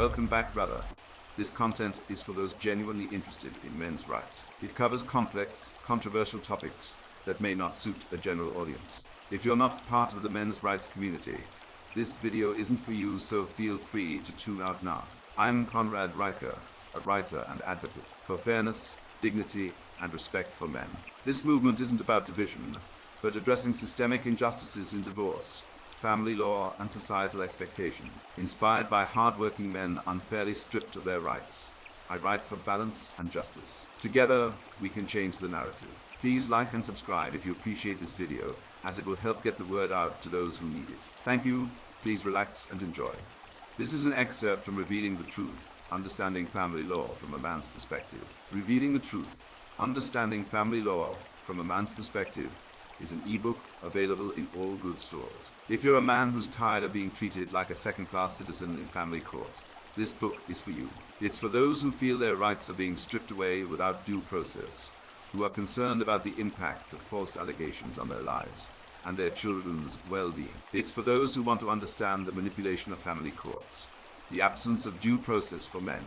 Welcome back, brother. This content is for those genuinely interested in men's rights. It covers complex, controversial topics that may not suit a general audience. If you're not part of the men's rights community, this video isn't for you, so feel free to tune out now. I'm Conrad Riker, a writer and advocate for fairness, dignity, and respect for men. This movement isn't about division, but addressing systemic injustices in divorce, family law, and societal expectations. Inspired by hard-working men unfairly stripped of their rights, I write for balance and justice. Together, we can change the narrative. Please like and subscribe if you appreciate this video, as it will help get the word out to those who need it. Thank you. Please relax and enjoy. This is an excerpt from Revealing the Truth, Understanding Family Law from a Man's Perspective. Revealing the Truth, Understanding Family Law from a Man's Perspective is an ebook available in all good stores. If you're a man who's tired of being treated like a second-class citizen in family courts, this book is for you. It's for those who feel their rights are being stripped away without due process, who are concerned about the impact of false allegations on their lives and their children's well-being. It's for those who want to understand the manipulation of family courts, the absence of due process for men,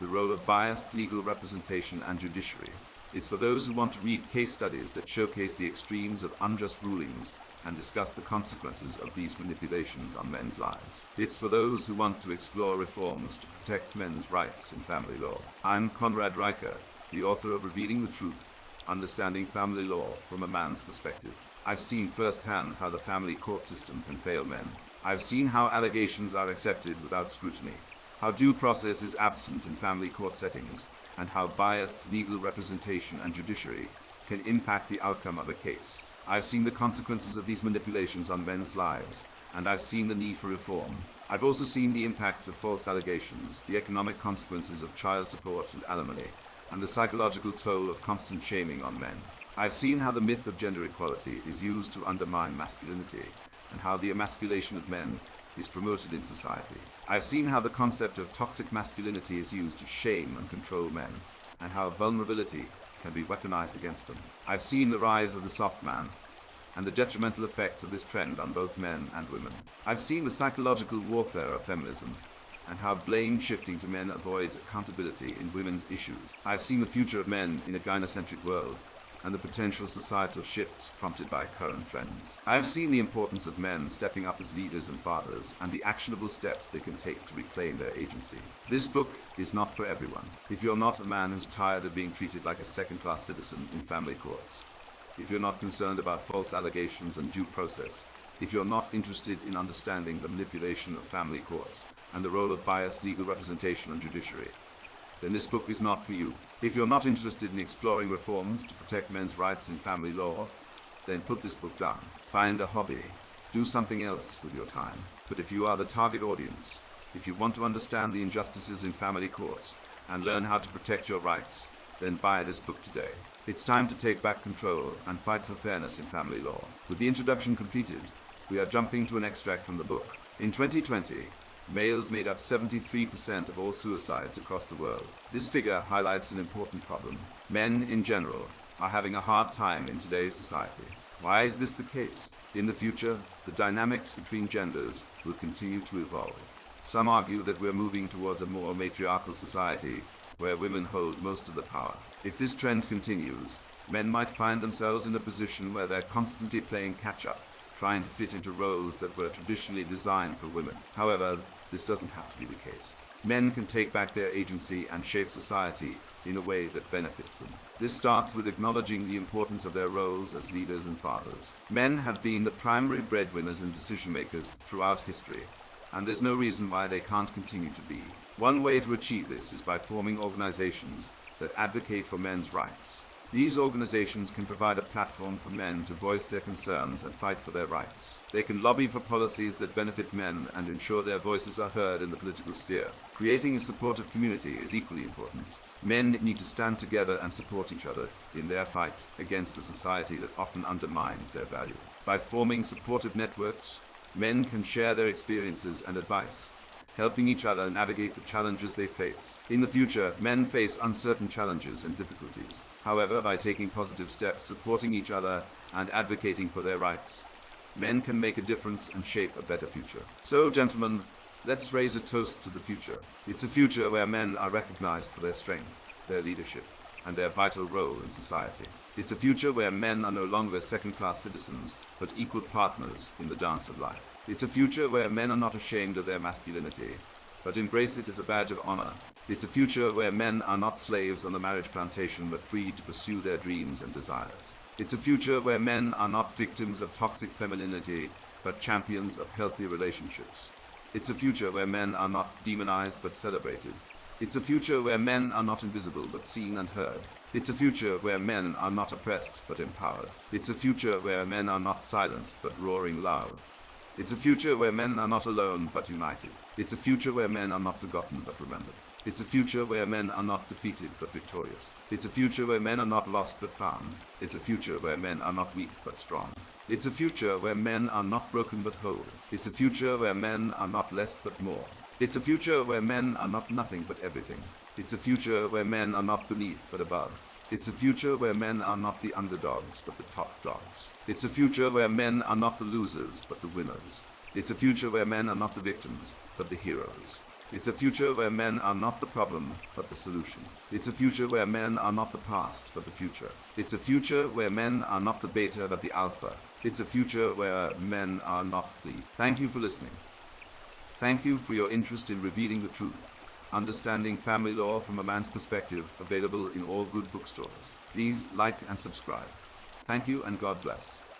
the role of biased legal representation and judiciary. It's for those who want to read case studies that showcase the extremes of unjust rulings and discuss the consequences of these manipulations on men's lives. It's for those who want to explore reforms to protect men's rights in family law. I'm Conrad Riker, the author of Revealing the Truth, Understanding Family Law from a Man's Perspective. I've seen firsthand how the family court system can fail men. I've seen how allegations are accepted without scrutiny, how due process is absent in family court settings, and how biased legal representation and judiciary can impact the outcome of a case. I've seen the consequences of these manipulations on men's lives, and I've seen the need for reform. I've also seen the impact of false allegations, the economic consequences of child support and alimony, and the psychological toll of constant shaming on men. I've seen how the myth of gender equality is used to undermine masculinity, and how the emasculation of men is promoted in society. I've seen how the concept of toxic masculinity is used to shame and control men, and how vulnerability can be weaponized against them. I've seen the rise of the soft man, and the detrimental effects of this trend on both men and women. I've seen the psychological warfare of feminism, and how blame shifting to men avoids accountability in women's issues. I've seen the future of men in a gynocentric world, and the potential societal shifts prompted by current trends. I have seen the importance of men stepping up as leaders and fathers, and the actionable steps they can take to reclaim their agency. This book is not for everyone. If you're not a man who's tired of being treated like a second-class citizen in family courts, if you're not concerned about false allegations and due process, if you're not interested in understanding the manipulation of family courts and the role of biased legal representation and judiciary, then this book is not for you. If you're not interested in exploring reforms to protect men's rights in family law, then put this book down. Find a hobby. Do something else with your time. But if you are the target audience, if you want to understand the injustices in family courts and learn how to protect your rights, then buy this book today. It's time to take back control and fight for fairness in family law. With the introduction completed, we are jumping to an extract from the book. In 2020, males made up 73% of all suicides across the world. This figure highlights an important problem. Men, in general, are having a hard time in today's society. Why is this the case? In the future, the dynamics between genders will continue to evolve. Some argue that we're moving towards a more matriarchal society where women hold most of the power. If this trend continues, men might find themselves in a position where they're constantly playing catch-up, trying to fit into roles that were traditionally designed for women. However, this doesn't have to be the case. Men can take back their agency and shape society in a way that benefits them. This starts with acknowledging the importance of their roles as leaders and fathers. Men have been the primary breadwinners and decision-makers throughout history, and there's no reason why they can't continue to be. One way to achieve this is by forming organizations that advocate for men's rights. These organizations can provide a platform for men to voice their concerns and fight for their rights. They can lobby for policies that benefit men and ensure their voices are heard in the political sphere. Creating a supportive community is equally important. Men need to stand together and support each other in their fight against a society that often undermines their value. By forming supportive networks, men can share their experiences and advice, helping each other navigate the challenges they face. In the future, men face uncertain challenges and difficulties. However, by taking positive steps, supporting each other, and advocating for their rights, men can make a difference and shape a better future. So, gentlemen, Let's raise a toast to the future. It's a future where men are recognized for their strength, their leadership, and their vital role in society. It's a future where men are no longer second-class citizens, but equal partners in the dance of life. It's a future where men are not ashamed of their masculinity, but embrace it as a badge of honor. It's a future where men are not slaves on the marriage plantation, but free to pursue their dreams and desires. It's a future where men are not victims of toxic femininity, but champions of healthy relationships. It's a future where men are not demonized, but celebrated. It's a future where men are not invisible, but seen and heard. It's a future where men are not oppressed, but empowered. It's a future where men are not silenced, but roaring loud. It's a future where men are not alone, but united. It's a future where men are not forgotten, but remembered. It's a future where men are not defeated, but victorious. It's a future where men are not lost, but found. It's a future where men are not weak, but strong. It's a future where men are not broken, but whole. It's a future where men are not less, but more. It's a future where men are not nothing, but everything. It's a future where men are not beneath, but above. It's a future where men are not the underdogs, but the top dogs. It's a future where men are not the losers, but the winners. It's a future where men are not the victims, but the heroes. It's a future where men are not the problem, but the solution. It's a future where men are not the past, but the future. It's a future where men are not the beta, but the alpha. It's a future where men are not the... Thank you for listening. Thank you for your interest in revealing the truth. Understanding Family Law from a Man's Perspective, available in all good bookstores. Please like and subscribe. Thank you and God bless.